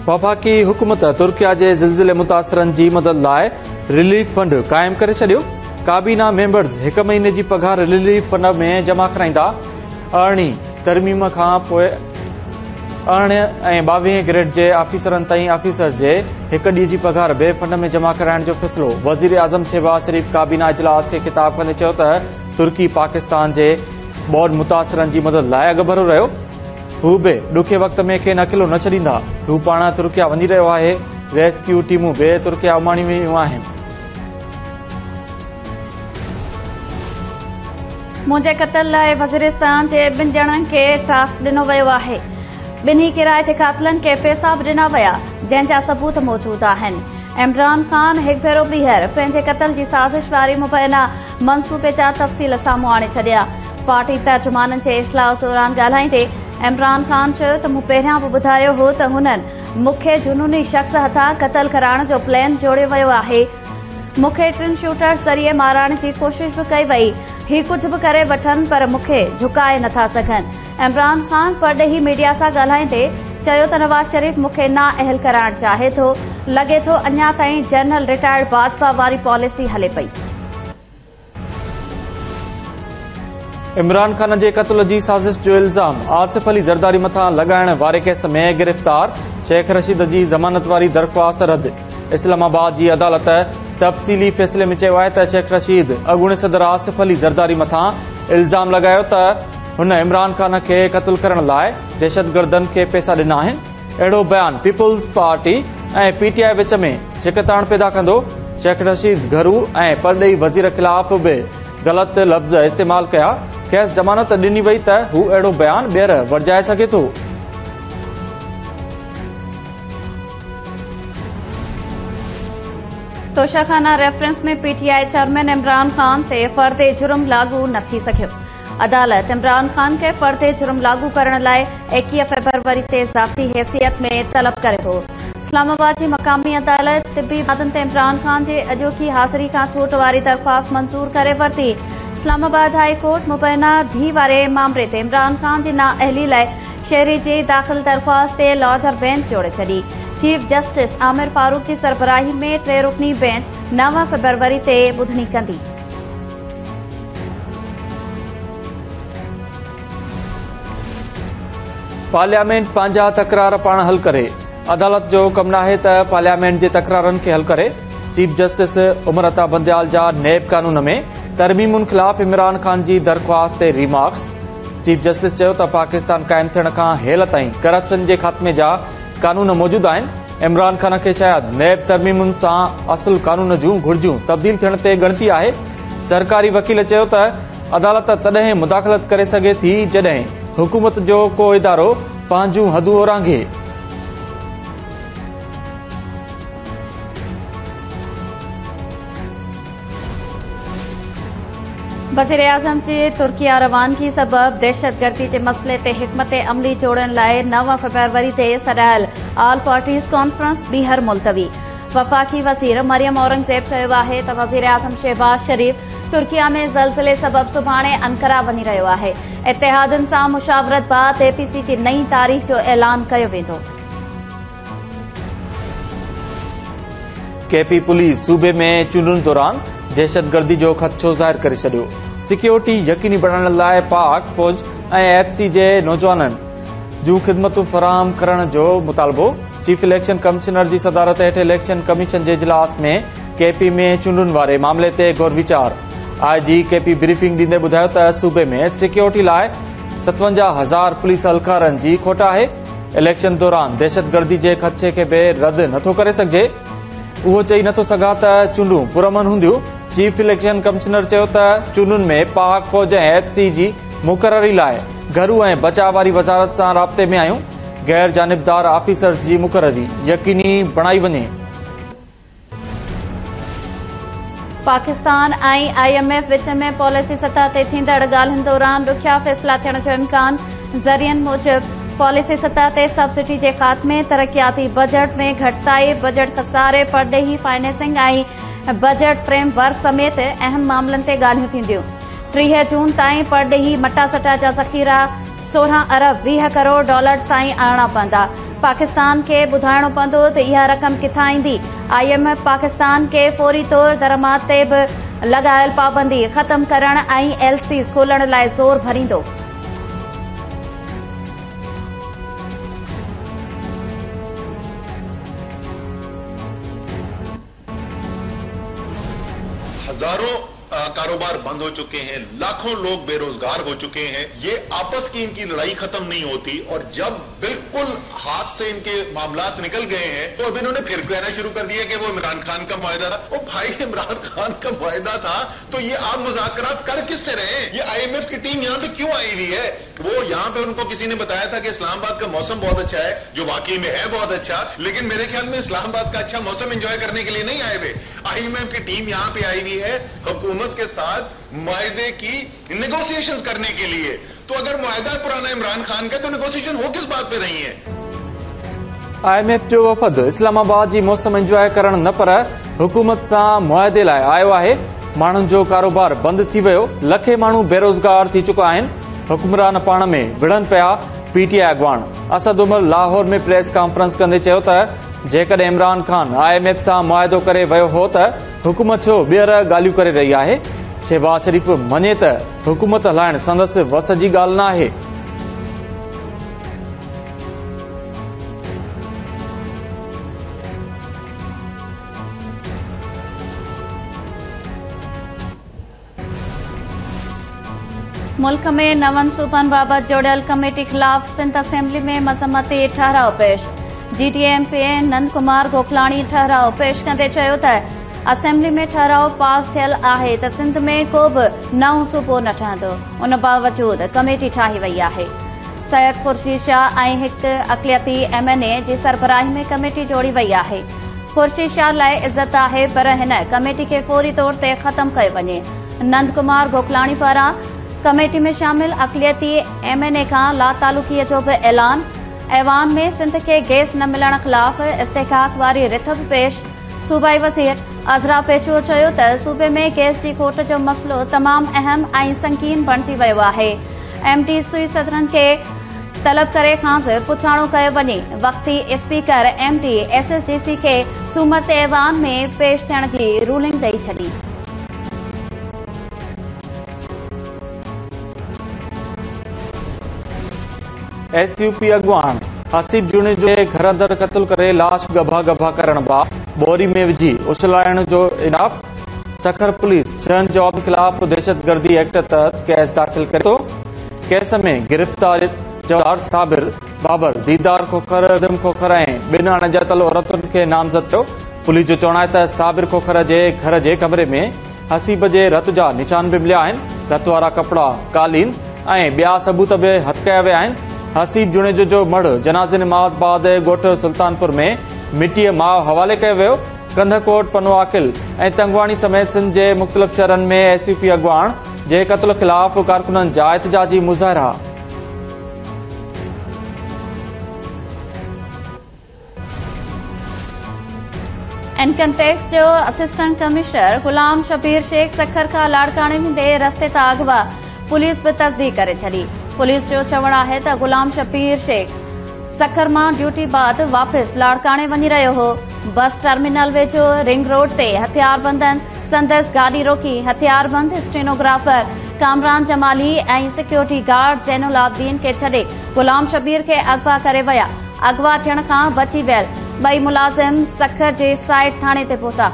वफ़ाक़ी हुकूमत तुर्किया जे ज़िलज़िले मुतासिरनि जी मदद लाइ रिलीफ फंड क़ाइम करे छॾियो। काबीना मेंबर्स 1 महीने जी पघार रिलीफ फंड में जमा कराईंदा। अरिड़हीं तरमीम खां पोइ 18 ऐं 22 ग्रेड जे ऑफिसरनि ताईं ऑफिसर जे 1 ॾींहं जी पघार ॿिए फंड में जमा कराइण जो फ़ैसिलो। वज़ीर आज़म शहबाज शरीफ़ काबीना इजलास खे ख़िताब कंदे चयो त तुर्की पाकिस्तान जे ॿोॾ मुतासिरनि जी मदद लाइ अॻभरो रहियो। हू बि ॾुखे वक़्त में खेनि अकेलो न छॾींदा। हू पाण तुर्किया वञी रहियो आहे। रेस्क्यू टीमूं बि तुर्किया उमाणी वियूं आहिनि। मुंहिंजे क़तल लाइ वज़ीरिस्तान जे 2 ॼणनि खे टास्क ॾिनो वियो आहे। ॿिन्ही किराए जे क़ातिलनि खे पैसा बि ॾिना विया जंहिं जा सबूत मौजूद आहिनि। इमरान खान हिकु भेरो ॿीहर पंहिंजे क़तल जी साज़िश वारी मुबैना मंसूबे जा तफ़सील साम्हूं आणे छॾिया। पार्टी तर्जुमाननि जे इख़्तिलाफ़ दौरान ॻाल्हाईंदे इमरान खान चयो त मूं पहिरियां बि ॿुधायो हो त हुननि मूंखे जुनूनी शख़्स हथां क़तल कराइण जो प्लान जोड़ियो वियो आहे। मूंखे 3 शूटर ज़रिए माराइण जी कोशिश बि कई वई। ही कुझु बि करे वठनि पर मूंखे झुकाए नथा सघनि। इमरान खान परॾेही मीडिया सां ॻाल्हाईंदे चयो त नवाज़ शरीफ़ मूंखे नाअहल कराइण चाहे थो। लॻे थो अञा ताईं जनरल रिटायर्ड भाजपा वारी पॉलिसी हले पई। इमरान खान जे क़त्ल जी साज़िश जो इल्ज़ाम आसिफ अली ज़रदारी मथां लॻाइण वारे केस में गिरफ़्तार। शेख रशीद जी ज़मानत वारी दरख़्वास्त रद्द। इस्लामाबाद जी अदालत तफ़सीली फ़ैसिले में चयो आहे त शेख रशीद अॻूणे सदर आसिफ अली ज़रदारी मथां इल्ज़ाम लॻायो त हुन इमरान खान खे क़त्ल करण लाइ दहशतगर्दनि खे पैसा ॾिना आहिनि। अहिड़ो बयान पीपुल्स पार्टी ऐं PTI विच में छिकताण पैदा कंदो। शेख रशीद घरू ऐं परॾेही वज़ीर ख़िलाफ़ बि ग़लति लफ़्ज़ इस्तेमाल कया। खेसि ज़मानत ॾिनी वई त हू अहिड़ो बयान ॿीहर वर्जाए सघे थो। तोशाखाना रेफरेंस में PTI चेयरमैन इमरान खान ते फ़र्दे जुर्म लागू न थी सघियो। अदालत इमरान खान खे फ़र्दे जुर्म लागू करण लाइ 21 फ़रवरी ते ज़ाती हैसियत में तलब करे थो। इस्लामाबाद जी मक़ामी अदालत तिबी वादनि ते इमरान खान जे अॼोकी हाज़िरी खां छूट वारी दरख़्वास्त मंज़ूर करे वरिती। इस्लामाबाद हाई कोर्ट मुबैना धी वारे मामले ते इमरान खान जी नाअहली लाइ शहरी जी दाख़िल दरख़्वास्त ते लार्जर बेंच जोड़े छॾी। चीफ जस्टिस आमिर फारूक जी सरबराही में 3 रुकनी बेंच 9 फ़रवरी ते ॿुधणी कंदी। पार्लियामेंट पंहिंजा तकरार पाण हल करे। अदालत जो हुकुम नाहे त पार्लियामेंट जे तकरारनि खे हल करे। चीफ जस्टिस उमर अता बंदयाल जा नैब कानून में तरमीमुनि ख़िलाफ़ इमरान खान जी दरख़्वास्त ते रिमार्क्स। चीफ जस्टिस चयो त पाकिस्तान क़ाइम थियण खां हेल ताईं करप्शन जे ख़ात्मे जा कानून मौजूद आहिनि। इमरान खान खे शायदि नैब तरमीमुनि सां असुल कानून जूं घुर्जूं तब्दील थियण ते ॻणती आहे। सरकारी वकील चयो त अदालत तॾहिं मुदाख़लत करे सघे थी जॾहिं हुकूमत जो को इदारो पंहिंजूं हदूं ओरांघे। वज़ीर आज़म जी तुर्किया रवानगी सबब दहशतगर्दी जे मसइले ते हिकमत अमली जोड़ण लाइ 9 फ़रवरी ते सॾायल ऑल पार्टीज़ कॉन्फ्रेंस ॿीहर मुलतवी। वफ़ाक़ी वज़ीर मरियम औरंगज़ेब चयो आहे त वज़ीर आज़म शहबाज शरीफ़ तुर्किया में ज़लज़ले सबब सुभाणे अंकारा वञी रहियो आहे। इत्तेहादनि सां मुशावरत बाद APC जी नई तारीख़ जो ऐलान कयो वेंदो। KP पुलिस सूबे में चूंडुनि दौरान दहशतगर्दी जो ख़दशो ज़ाहिर करे छॾियो। सिक्योरिटी यकीनी बणाइण लाइ पाक फौज ऐं FC जे नौजवाननि जूं ख़िदमतूं फराहम करण जो मुतालबो। चीफ इलेक्शन कमिश्नर जी सदारत हेठि इलेक्शन कमीशन जे इजलास में KP में चूंडुनि वारे मामले ते गौर वीचार। IG KP ब्रीफिंग ॾींदे ॿुधायो त सूबे में सिक्योरिटी लाइ 57,000 पुलिस एहलकारनि जी खोट आहे। इलेक्शन दौरान दहशतगर्दी जे ख़दशे खे बि रद्द नथो करे सघिजे। उहो चई नथो सघां त चूंडूं पुरअमन हूंदियूं। चीफ इलेक्शन कमिश्नर चयो त चूंडुनि में पाक फौज ऐं FC जी मुक़ररी लाइ घरू ऐं बचाव वारी वज़ारत सां राब्ते में आहियूं। गैर जानिबदार ऑफिसर्स जी मुक़ररी यकीनी बणाई वञे। पाकिस्तान ऐं IMF विच में पॉलिसी सतह ते थींदड़ ॻाल्हियुनि दौरान ॾुखिया फ़ैसिला थियण जो इम्कान। ज़रियनि मूजिब पॉलिसी सतह ते सब्सिडी जे ख़ात्मे, तरक़ियाती बजट में घटिताई, बजट खसारे, परॾेही फाइनेंसिंग ऐं बजट फ्रेमवर्क समेत अहम मामलनि ते ॻाल्हियूं थींदियूं। 30 जून ताईं परॾेही मटा सटा जा ज़ख़ीरा $16 अरब $20 करोड़ ताईं आणणा पवंदा। पाकिस्तान के ॿुधाइणो पवंदो त इहा रक़म किथां ईंदी। IMF पाकिस्तान के फौरी तौर दरमाद ते बि लॻायल पाबंदी ख़तम करण ऐं LCs खोलण लाइ ज़ोर भरींदो। हजारों कारोबार बंद हो चुके हैं, लाखों लोग बेरोजगार हो चुके हैं। ये आपस की इनकी लड़ाई खत्म नहीं होती और जब बिल्कुल हाथ से इनके मामलात निकल गए हैं तो अब इन्होंने फिर कहना शुरू कर दिया कि वो इमरान खान का मुआहदा था। ओ भाई, इमरान खान का मुआहदा था तो ये आप मुज़ाकरात कर किससे रहे? ये IMF की टीम यहाँ पे क्यों आई हुई है? वो यहाँ पे उनको किसी ने बताया था कि इस्लामाबाद का मौसम बहुत अच्छा है, जो वाकई में है बहुत अच्छा, लेकिन मेरे ख्याल में इस्लामाबाद का अच्छा मौसम एंजॉय करने के लिए नहीं आए हुए। IMF की टीम यहाँ पे आई हुई है हुकूमत के साथ मुआहदे की नेगोशिएशंस करने के लिए। तो अगर मुआहदा पुराना इमरान खान का तो नेगोशिएशन हो किस बात पे रही है? IMF जो वफ़द इस्लामाबाद जी मौसम एंजॉय करण न पर हुकूमत सां मुआहदे लाइ आयो आहे। माण्हुनि जो कारोबार बंदि थी वियो, लखे माण्हू बेरोज़गार थी चुका आहिनि। हुकुमरान पाण में विढ़नि पिया। PTI अॻवान असद उमर लाहौर में प्रेस कॉन्फ्रेंस कंदे चयो त जेकॾहिं इमरान खान IMF सां मुआहदो करे वियो हो त हुकूमत छो ॿीहर ॻाल्हियूं करे रही आहे। शहबाज शरीफ़ मञे त हुकूमत हलाइण संदसि वस जी ॻाल्हि न आहे। मुल्क में नवनि सूबनि बाबति जोड़ियल कमेटी ख़िलाफ़ सिंध असेंबली में मज़म्मती ठहराउ पेश। GTA MP नंद कुमार गोखलाणी ठहराउ पेश कंदे चयो त असेंबली में ठहराउ पास थियल आहे त सिंध में को बि नओं सूबो न ठहंदो। उन बावजूद कमेटी ठाही वई आहे। सैयद खुर्शीद शाह ऐं हिकु अक़लियती MNA जी सरबराही में कमेटी जोड़ी वई आहे। खुर्शीद शाह लाइ इज़त आहे पर हिन कमेटी खे फौरी तौर ते ख़तम कयो वञे। नंद कुमार गोखलाणी पारां कमेटी में शामिल अक़लियती MNA खां लातालुकीअ जो बि ऐलान। ऐवान में सिंध खे गैस न मिलण ख़िलाफ़ इस्तेकाक वारी रिथ बि पेश। सूबाई वज़ीर अज़रा पेशो चयो त सूबे में गैस जी खोट जो मसइलो तमामु अहम ऐं संगीन बणिजी वियो आहे। MD सुई सदरनि खे तलब करे खां पुछाणो कयो वञे। वक़्ती स्पीकर MD SSDC खे सूमत ऐवान में पेश थियण जी रूलिंग ॾेई छॾी। SUP अॻवान हसीब जुणे जो घर अंदर क़त्ल करे लाश गभा गभा करण बाद बोरी में विझी उछलाइण जो इनाफ। सखर पुलिस 6 जवाब ख़िलाफ़ दहशतगर्दी एक्ट तहत केस दाख़िल करे थो। केस में गिरफ़्तार जवाबदार साबिर बाबर दीदार खोखर अदम खोखर ऐं 2 अणॼातल औरतुनि खे नामज़द कयो। पुलिस जो चवणु आहे त साबिर खोखर जे घर जे कमरे में हसीब जे रत जा निशान बि मिलिया आहिनि। रत वारा कपड़ा, कालीन ऐं ॿिया सबूत बि हथ कया विया आहिनि। हसीब जुणेजो जो मढ़ जनाज़े नमाज़ बाद ॻोठ सुल्तानपुर में मिटीअ माउ हवाले कयो वियो। कंधकोट, पनो आकिल ऐं तंगवाणी समेत सिंध जे मुख़्तलिफ़ शहरनि में SUP अॻवान जे क़त्ल ख़िलाफ़ कारकुननि जा एहतिजाजी मुज़ाहिरा। इनकम टैक्स जो असिस्टेंट कमिश्नर गुलाम शबीर शेख सखर खां लाड़काणे वेंदे रस्ते तां अगवा पुलिस बि तस्दीक करे छॾी। पुलिस जो चवणु आहे त गुलाम शबीर शेख सखर मां ड्यूटी बाद वापसि लाड़काणे वञी रहियो हो। बस टर्मिनल वेझो रिंग रोड ते हथियारबंदनि संदसि गाॾी रोकी। हथियारबंद स्टेनोग्राफर कामरान जमाली ऐं सिक्योरिटी गार्ड ज़ैनुल आबदीन खे छॾे गुलाम शबीर खे अगवा करे विया। अगवा थियण खां बची वियल ॿई मुलाज़िम सखर जे साइड थाणे ते पहुता।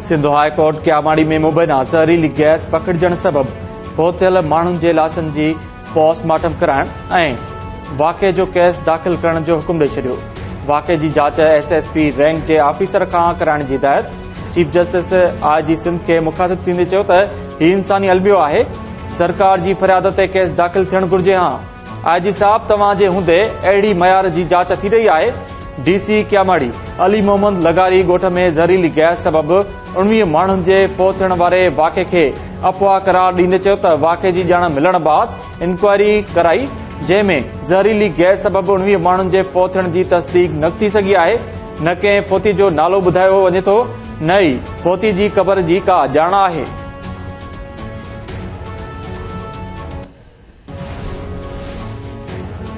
सिंध हाई कोर्ट क्यामाड़ी में मुबैना ज़हरीली गैस पकड़जण सबब फौत थियल माण्हुनि जे लाशनि जी पोस्टमार्टम कराइण ऐं वाक़े जो केस दाख़िल करण जो हुकुम ॾेई छॾियो। वाक़े जी जांच SSP रैंक जे ऑफिसर खां कराइण जी हिदायत। चीफ जस्टिस IG सिंध खे मुखातिब थींदे चयो त ही इंसानी अलबियो आहे। सरकार जी फरियाद ते केस दाख़िल थियण घुर्जे। IG साहब, तव्हां जे हूंदे अहिड़ी मयार जी जांच थी रही आहे। DC क्यामाड़ी अली मोहम्मद लगारी ॻोठ में ज़हरीली गैस सबब 19 माण्हुनि जे फौत थियण वारे वाक़े खे अफ़वाह करार ॾींदे चयो त वाक़े जी ॼाण मिलण बाद इंक्वायरी कराई, जंहिं में ज़हरीली गैस सबब 19 माण्हुनि जे फौत थियण जी तस्दीक न थी सघी आहे। न कंहिं फौती जो नालो ॿुधायो वञे थो, नई पोती जी क़बर जी का ॼाण आहे।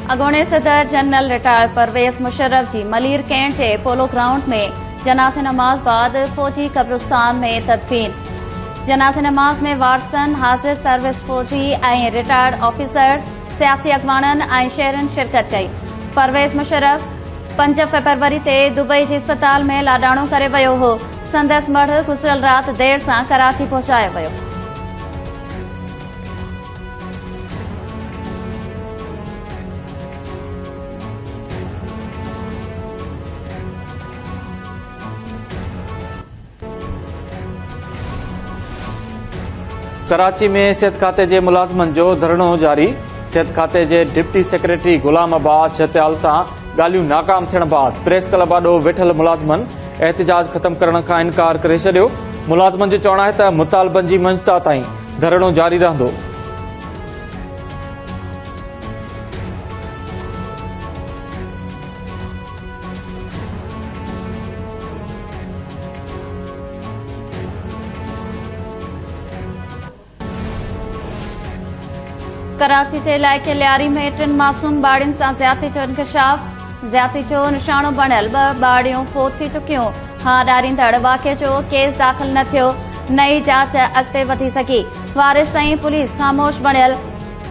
अॻूणे सदर जनरल रिटायर्ड परवेज़ मुशर्रफ जी मलीर कैंट जे पोलो ग्राउंड में जनाज़े नमाज़ बाद फौजी कब्रिस्तान में तदफीन। जनाज़े नमाज़ में वारसन, हाज़िर सर्विस फौजी ऐं रिटायर्ड ऑफिसर्स, सियासी अॻवाननि ऐं शहरनि शिरकत कई। परवेज़ मुशर्रफ 5 फरवरी ते दुबई जे अस्पताल में लाॾाणो करे वियो हो। संदसि मढ़ गुज़िरियल राति देर सां कराची पहुचायो वियो। कराची में सिहत खाते जे मुलाज़िमनि जो धरणो जारी। सिहत खाते जे डिप्टी सेक्रेटरी गुलाम अब्बास छतियाल सां ॻाल्हियूं नाकाम थियण बाद प्रेस क्लब आॾो वेठल मुलाज़िमनि एहतिजाज ख़त्म करण खां इनकार करे छॾियो। मुलाज़िमनि जो चवणु आहे त मुतालबनि जी मंज़ता ताईं धरणो जारी रहंदो। कराची जे इलाइक़े लियारी में 3 मासूम ॿाड़ियुनि सां ज़्यादती जो इंकशाफ। ज़्यादती जो निशानो बणियल 2 ॿाड़ियूं फोत थी चुकियूं। हारारींदड़ वाक़े जो केस दाख़िल न थियो। नई जांच अॻिते वधी सघी। वारिस ऐं पुलिस ख़ामोश बणियल।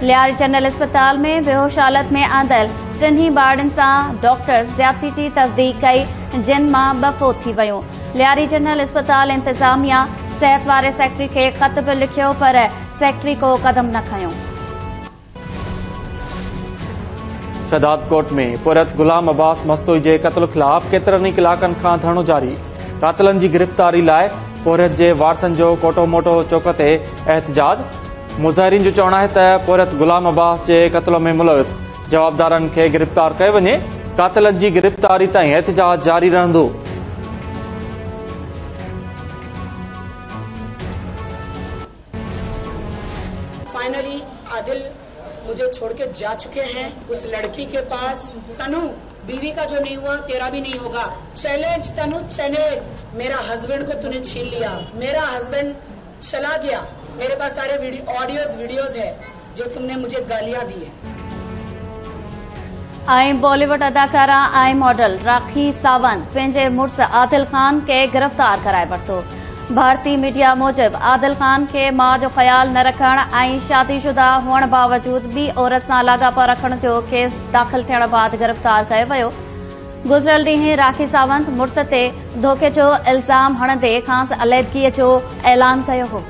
लियारी जनरल अस्पताल में बेहोश हालत में आंदल 3 ॿाड़ियुनि सां डॉक्टर ज़्यादती जी तस्दीक कई, जिन मां 2 फोत थी वयूं। लियारी जनरल अस्पताल इंतज़ामिया सिहत वारे सेक्रेटरी खे ख़त बि लिखियो, पर सेक्रेटरी को क़दम न खयो। शहदादकोट में पुरत गुलाम अब्बास मस्तोई जे क़त्ल ख़िलाफ़ केतिरनि ई कलाकनि खां धरणो जारी। कातिलनि जी गिरफ़्तारी लाइ पुरत जे वारसनि जो कोटो मोटो चौक ते एहतिजाज। मुज़ाहिरीन जो चवणु आहे त पुरत गुलाम अब्बास जे क़त्ल में मुलविस जवाबदारनि खे गिरफ़्तार कयो वञे। कातिलनि जी गिरफ़्तारी ताईं एहतिजाज जारी रहंदो। फाइनली आदिल मुझे छोड़ के जा चुके हैं। उस लड़की के पास तनु बीवी का जो नहीं हुआ तेरा भी नहीं होगा। चैलेंज तनु, चैलेंज। मेरा हस्बैंड को तूने छीन लिया, मेरा हस्बैंड चला गया। मेरे पास सारे वीडियोस है जो तुमने मुझे गालियां दी है। ऐं बॉलीवुड अदाकारा ऐं मॉडल राखी सावंत पंहिंजे मुड़ुस आदिल ख़ान खे गिरफ़्तार कराए वरितो। भारतीय मीडिया मूजिब आदिल ख़ान खे माउ जो ख़्याल न रखण ऐं शादीशुदा हुअण बावजूद ॿी औरत सां लाॻापा रखण जो केस दाख़िल थियण बाद गिरफ़्तार कयो वियो। गुज़िरियल ॾींहुं राखी सावंत मुड़ुस ते धोखे जो इल्ज़ाम हणंदे खांसि अलहदगीअ जो ऐलान कयो हो।